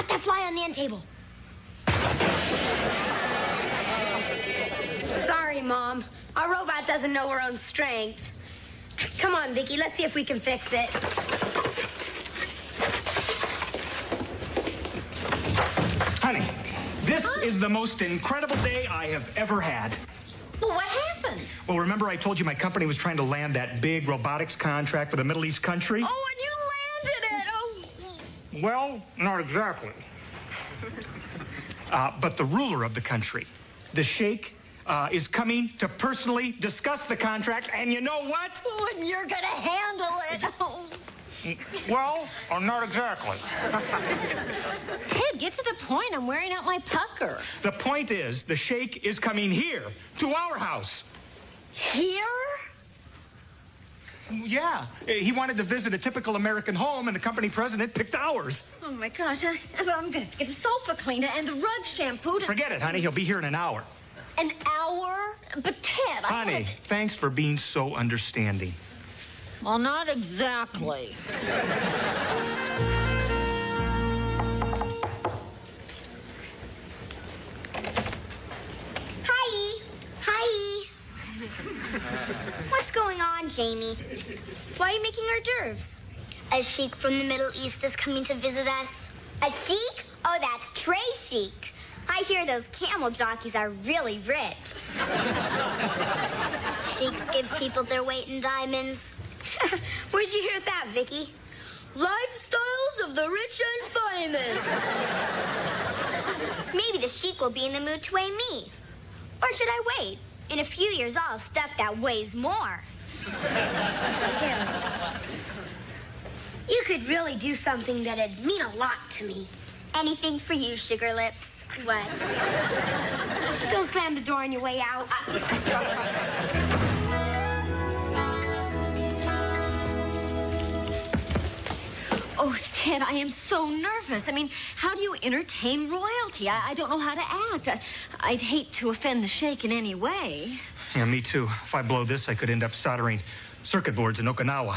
Let that fly on the end table. Sorry, Mom. Our robot doesn't know her own strength. Come on, Vicki. Let's see if we can fix it. Honey, this is the most incredible day I have ever had. Well, what happened? Well, remember I told you my company was trying to land that big robotics contract for the Middle East country? Oh, and you landed it. Oh. Well, not exactly. But the ruler of the country, the Sheik, is coming to personally discuss the contract, and you know what? Oh, and you're gonna handle it. Oh. Well, not exactly. Kid, get to the point. I'm wearing out my pucker. The point is, the Sheik is coming here, to our house. Here? Yeah, he wanted to visit a typical American home, and the company president picked ours. Oh, my gosh. I'm gonna get the sofa cleaned and the rug shampooed. Forget it, honey. He'll be here in an hour. An hour? But, Ted, Honey, thanks for being so understanding. Well, not exactly. Hi. Hi. What's going on, Jamie? Why are you making hors d'oeuvres? A sheik from the Middle East is coming to visit us. A sheik? Oh, that's Trey Sheik. I hear those camel jockeys are really rich. Sheiks give people their weight in diamonds. Where'd you hear that, Vicki? Lifestyles of the rich and famous. Maybe the sheik will be in the mood to weigh me. Or should I wait? In a few years, I'll have stuff that weighs more. You could really do something that'd mean a lot to me. Anything for you, Sugar Lips. What? Don't slam the door on your way out. Oh, Ted, I am so nervous. I mean, how do you entertain royalty? I don't know how to act. I'd hate to offend the Sheik in any way. Yeah, me too. If I blow this, I could end up soldering circuit boards in Okinawa.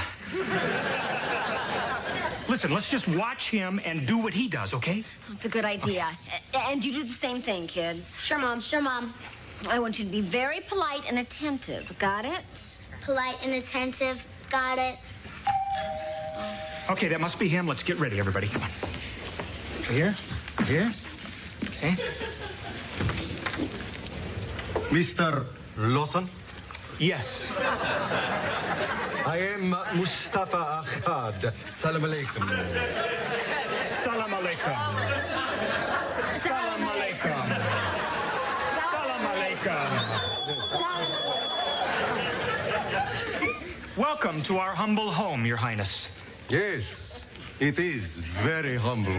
Listen, let's just watch him and do what he does, okay? That's a good idea. Okay. And you do the same thing, kids. Sure, Mom. Sure, Mom. I want you to be very polite and attentive. Got it? Polite and attentive. Got it. Okay, that must be him. Let's get ready, everybody. Come on. Here. Here. Okay. Mr. Lawson? Yes. I am Mustafa Ahad. Salam alaikum. Salam alaikum. Salam alaikum. Salam alaikum. Welcome to our humble home, Your Highness. Yes, it is very humble.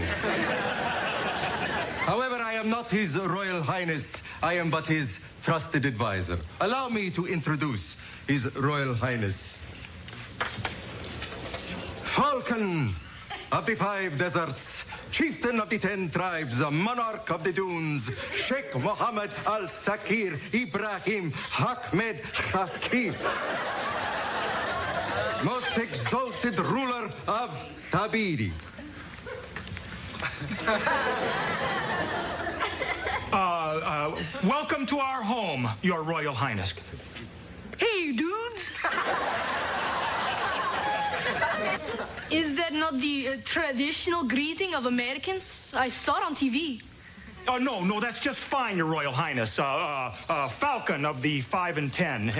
However, I am not His Royal Highness. I am but his trusted advisor. Allow me to introduce His Royal Highness. Falcon of the 5 deserts, chieftain of the 10 tribes, monarch of the dunes, Sheikh Mohammed Al-Sakir Ibrahim Ahmed Hakim. Most exalted ruler of Tabiri. Welcome to our home, Your Royal Highness. Hey, dudes! Is that not the traditional greeting of Americans? I saw it on TV. Oh, no, that's just fine, Your Royal Highness. Falcon of the 5 and 10.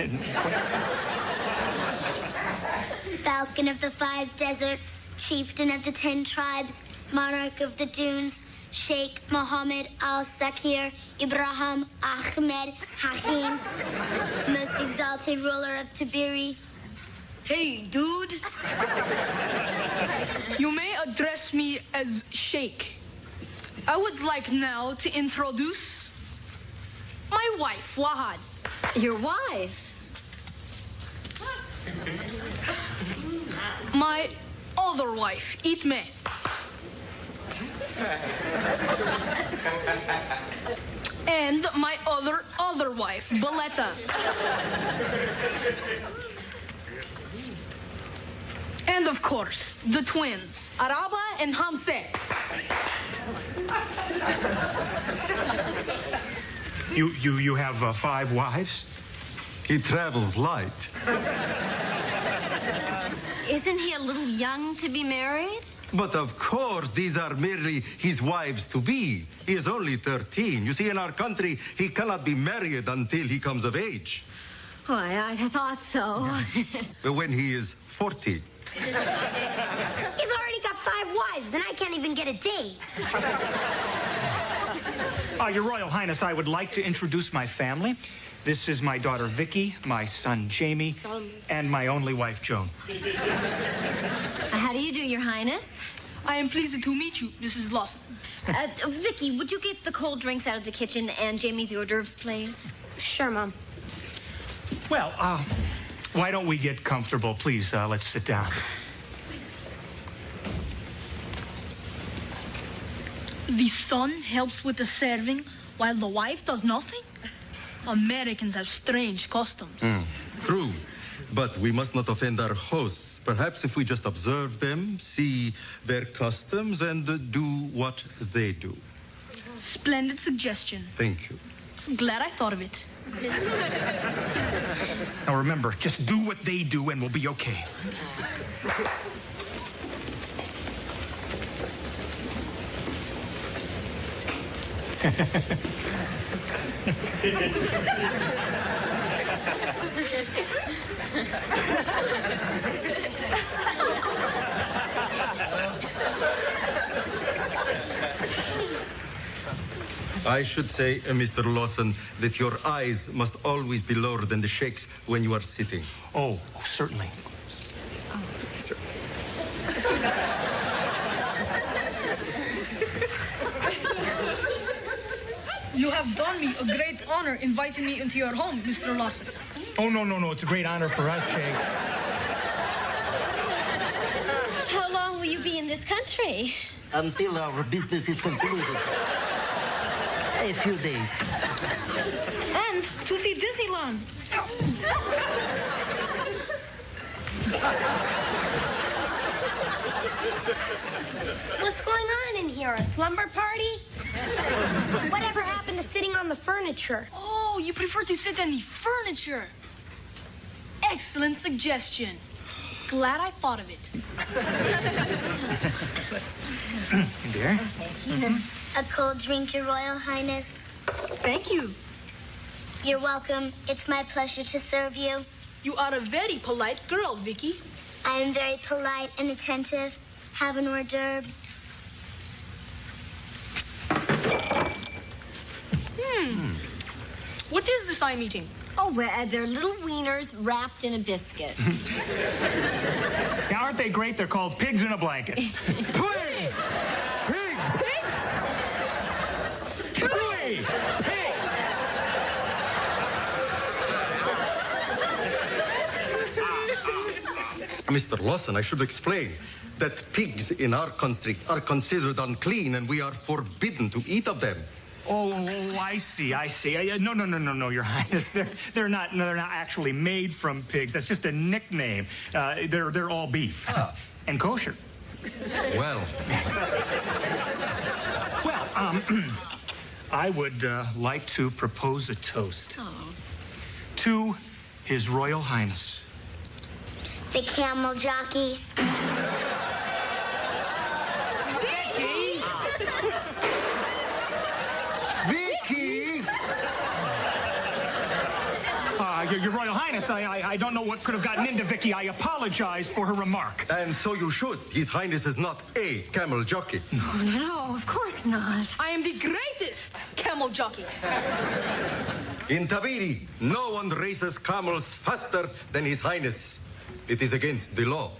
Falcon of the 5 deserts, chieftain of the 10 tribes, monarch of the dunes, Sheikh Mohammed Al-Sakir Ibrahim Ahmed Hakim, most exalted ruler of Tabiri. Hey, dude. You may address me as Sheik. I would like now to introduce my wife, Wahad. Your wife? My other wife, Itme. And my other wife, Baletta. And of course, the twins, Araba and Hamse. You have 5 wives? He travels light. Isn't he a little young to be married? But of course, these are merely his wives-to-be. He is only 13. You see, in our country, he cannot be married until he comes of age. Why, I thought so. But when he is 40. He's already got 5 wives, and I can't even get a date. Your Royal Highness, I would like to introduce my family. This is my daughter, Vicki, my son, Jamie, and my only wife, Joan. How do you do, Your Highness? I am pleased to meet you, Mrs. Lawson. Vicki, would you get the cold drinks out of the kitchen and Jamie the hors d'oeuvres, please? Sure, Mom. Well, why don't we get comfortable, please? Let's sit down. The son helps with the serving while the wife does nothing? Americans have strange customs. True, but we must not offend our hosts. Perhaps if we just observe them, see their customs, and do what they do. Splendid suggestion. Thank you. I'm glad I thought of it. Now remember, just do what they do and we'll be okay. I should say, Mr. Lawson, that your eyes must always be lower than the Sheik's when you are sitting. Oh, certainly. You have done me a great honor inviting me into your home, Mr. Lawson. Oh, no. It's a great honor for us, Sheik. How long will you be in this country? Until our business is concluded. A few days. And to see Disneyland. What's going on in here? A slumber party? Whatever happened to sitting on the furniture? Oh, you prefer to sit on the furniture. Excellent suggestion. Glad I thought of it. Dear? A cold drink, Your Royal Highness. Thank you. You're welcome. It's my pleasure to serve you. You are a very polite girl, Vicki. I am very polite and attentive. Have an hors d'oeuvre. What is this I'm eating? Oh, well, they're little wieners wrapped in a biscuit. Now, aren't they great? They're called pigs in a blanket. Pigs! Pigs! Mr. Lawson, I should explain that pigs in our country are considered unclean and we are forbidden to eat of them. Oh, I see. No, Your Highness. They're not actually made from pigs. That's just a nickname. They're all beef and kosher. Well, I would like to propose a toast to His Royal Highness. The camel jockey. Vicki! Your Royal Highness, I don't know what could have gotten into Vicki. I apologize for her remark. And so you should. His Highness is not a camel jockey. No, of course not. I am the greatest camel jockey. In Tabiri, no one races camels faster than His Highness. It is against the law.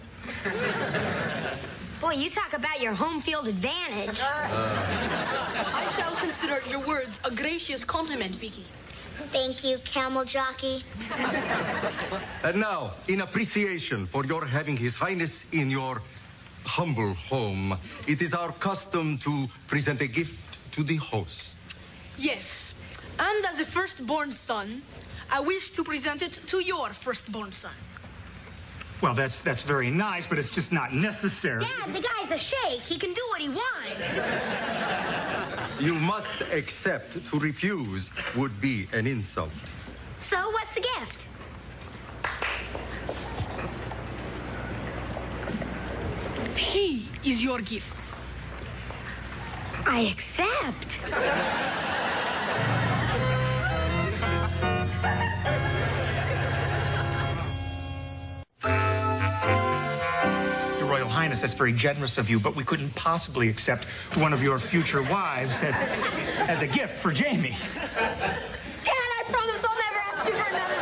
Boy, you talk about your home field advantage. I shall consider your words a gracious compliment, Vicki. Thank you, camel jockey. And now, in appreciation for your having His Highness in your humble home, it is our custom to present a gift to the host. Yes, and as a firstborn son, I wish to present it to your firstborn son. Well, that's very nice, but it's just not necessary. Dad, the guy's a sheik. He can do what he wants. You must accept. To refuse would be an insult. So what's the gift? She is your gift. I accept. Your Royal Highness, that's very generous of you, but we couldn't possibly accept one of your future wives as a gift for Jamie. Dad, I promise I'll never ask you for another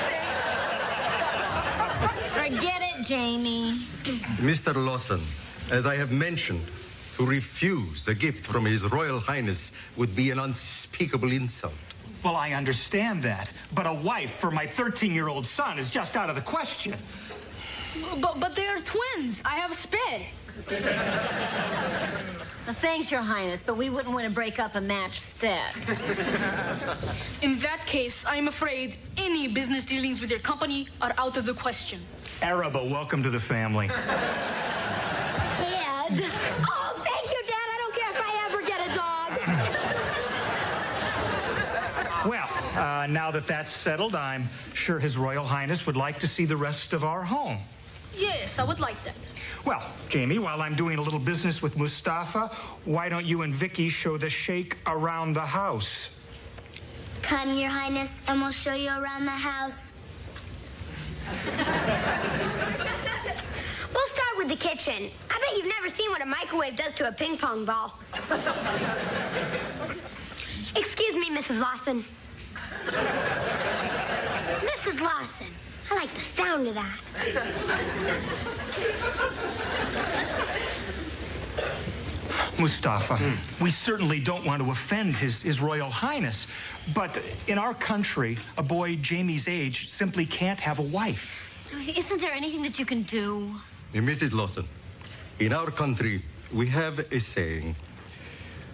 thing. Forget it, Jamie. Mr. Lawson, as I have mentioned, to refuse a gift from His Royal Highness would be an unspeakable insult. Well, I understand that, but a wife for my 13-year-old son is just out of the question. But they are twins. I have a spare. Well, thanks, Your Highness, but we wouldn't want to break up a match set. In that case, I am afraid any business dealings with your company are out of the question. Araba, welcome to the family. Dad. Oh, thank you, Dad. I don't care if I ever get a dog. Well, now that that's settled, I'm sure His Royal Highness would like to see the rest of our home. Yes, I would like that. Well, Jamie, while I'm doing a little business with Mustafa, why don't you and Vicki show the Sheik around the house? Come, Your Highness, and we'll show you around the house. We'll start with the kitchen. I bet you've never seen what a microwave does to a ping pong ball. Excuse me, Mrs. Lawson. Mrs. Lawson. I like the sound of that. Mustafa, we certainly don't want to offend His Royal Highness, but in our country, a boy Jamie's age simply can't have a wife. Isn't there anything that you can do? Mrs. Lawson, in our country, we have a saying,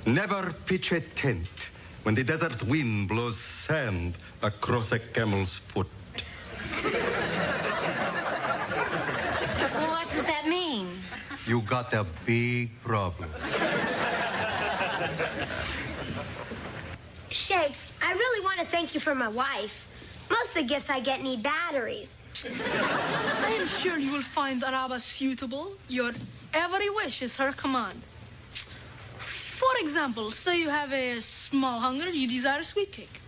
never pitch a tent when the desert wind blows sand across a camel's foot. Well, what does that mean? You got a big problem. Sheik, I really want to thank you for my wife. Most of the gifts I get need batteries. I am sure you will find Araba suitable. Your every wish is her command. For example, say you have a small hunger, you desire a sweet cake.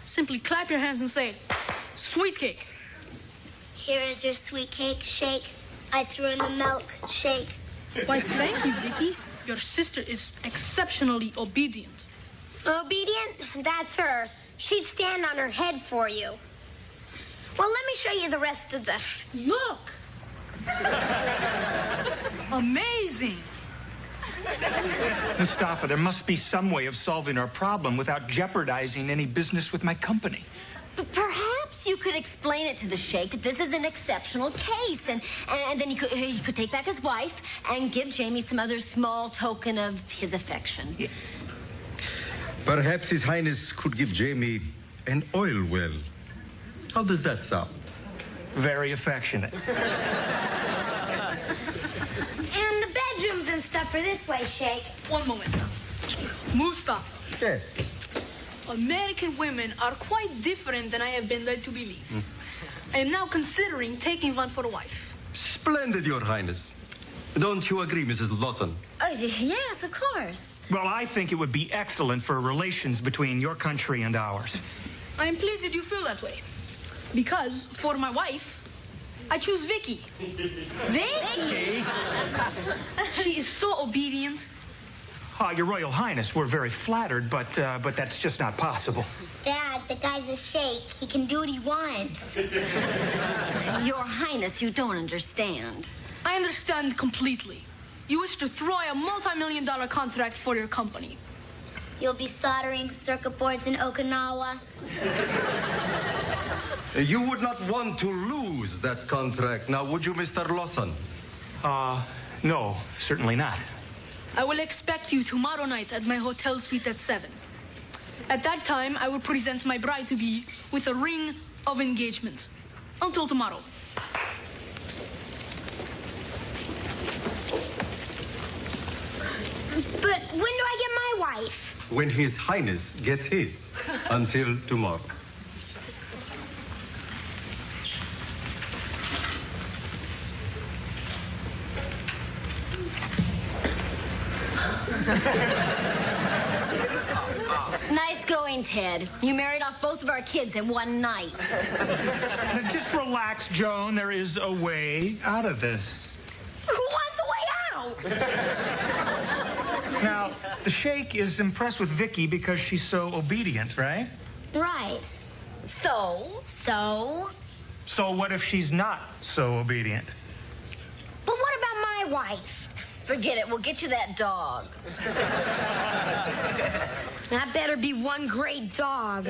Simply clap your hands and say, sweet cake. Here is your sweet cake, Sheik. I threw in the milk, Sheik. Why, thank you, Vicki. Your sister is exceptionally obedient. Obedient? That's her. She'd stand on her head for you. Well, let me show you the rest of the... Look! Amazing! Mustafa, there must be some way of solving our problem without jeopardizing any business with my company. But perhaps you could explain it to the Sheik that this is an exceptional case, and then he could take back his wife and give Jamie some other small token of his affection. Yeah. Perhaps His Highness could give Jamie an oil well. How does that sound? Very affectionate. And the bedrooms and stuff are this way, Sheik. One moment. Mustafa, Yes. American women are quite different than I have been led to believe. I am now considering taking one for a wife. Splendid, Your Highness. Don't you agree, Mrs. Lawson? Oh, yes, of course. Well, I think it would be excellent for relations between your country and ours. I am pleased that you feel that way. Because, for my wife, I choose Vicki. Vicki? She is so obedient. Your Royal Highness, we're very flattered, but that's just not possible. Dad, the guy's a sheik. He can do what he wants. Your Highness, you don't understand. I understand completely. You wish to throw a multi-million-dollar contract for your company. You'll be soldering circuit boards in Okinawa. You would not want to lose that contract, now would you, Mr. Lawson? No, certainly not. I will expect you tomorrow night at my hotel suite at 7. At that time, I will present my bride-to-be with a ring of engagement. Until tomorrow. when His Highness gets his. Until tomorrow. Nice going, Ted. You married off both of our kids in one night. Now, just relax, Joan. There is a way out of this. Who wants a way out? Now, the Sheik is impressed with Vicki because she's so obedient, right? Right. So? So what if she's not so obedient? But what about my wife? Forget it. We'll get you that dog. That better be one great dog.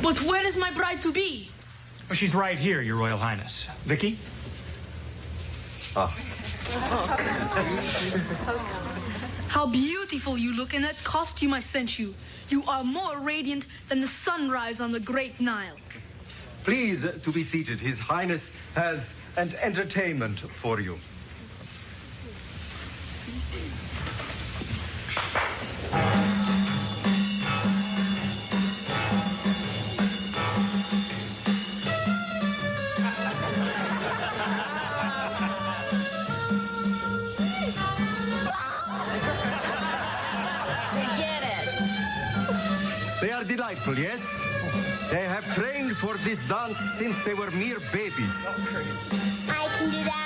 But where is my bride to be? Well, she's right here, Your Royal Highness. Vicki? How beautiful you look in that costume I sent you. You are more radiant than the sunrise on the Great Nile. Please to be seated. His Highness has an entertainment for you. Forget it. They are delightful, yes? They have trained for this dance since they were mere babies. I can do that.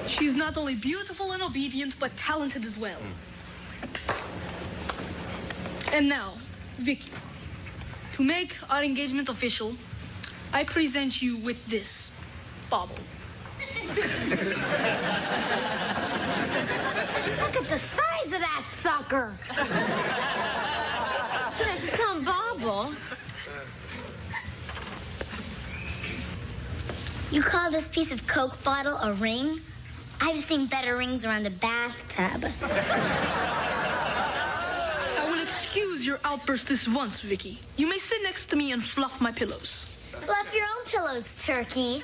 She's not only beautiful and obedient, but talented as well. And now, Vicki, to make our engagement official, I present you with this bauble. Look at the size of that sucker. That's some bauble. You call this piece of Coke bottle a ring? I've seen better rings around a bathtub. I will excuse your outburst this once, Vicki. You may sit next to me and fluff my pillows. Fluff your own pillows, Turkey.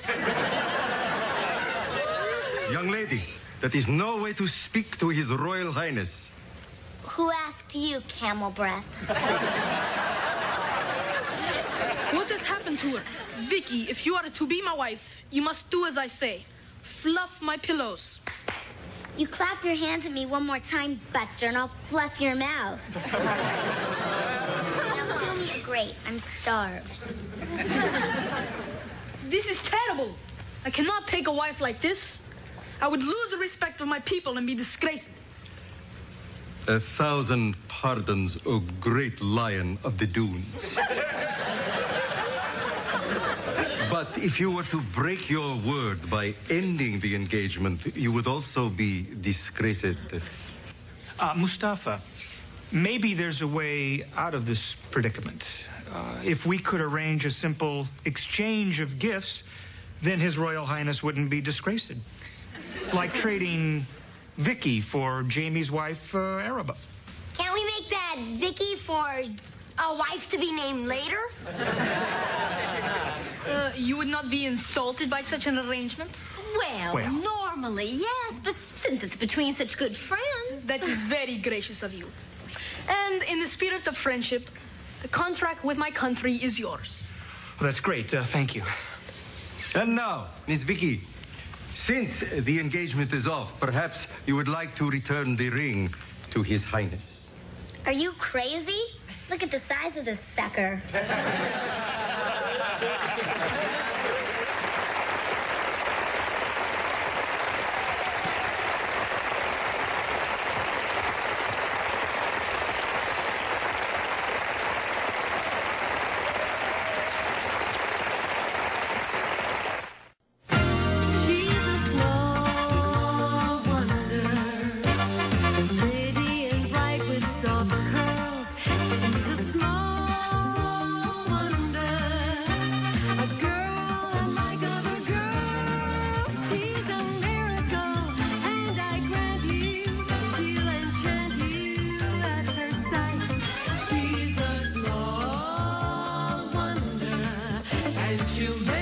Young lady, that is no way to speak to His Royal Highness. Who asked you, camel breath? What has happened to her? Vicki, if you are to be my wife, you must do as I say. Fluff my pillows. You clap your hands at me one more time, Buster, and I'll fluff your mouth. Now feel me great. I'm starved. This is terrible. I cannot take a wife like this. I would lose the respect of my people and be disgraced. 1,000 pardons, O great lion of the dunes. But if you were to break your word by ending the engagement, you would also be disgraced. Mustafa, maybe there's a way out of this predicament. If we could arrange a simple exchange of gifts, then His Royal Highness wouldn't be disgraced. Like trading Vicki for Jamie's wife, Araba. Can't we make that Vicki for a wife to be named later? You would not be insulted by such an arrangement? Well, normally, yes, but since it's between such good friends. That is very gracious of you. And in the spirit of friendship, the contract with my country is yours. Well, that's great. Thank you. And now, Miss Vicki, since the engagement is off, perhaps you would like to return the ring to His Highness. Are you crazy? Look at the size of this sucker. she'll make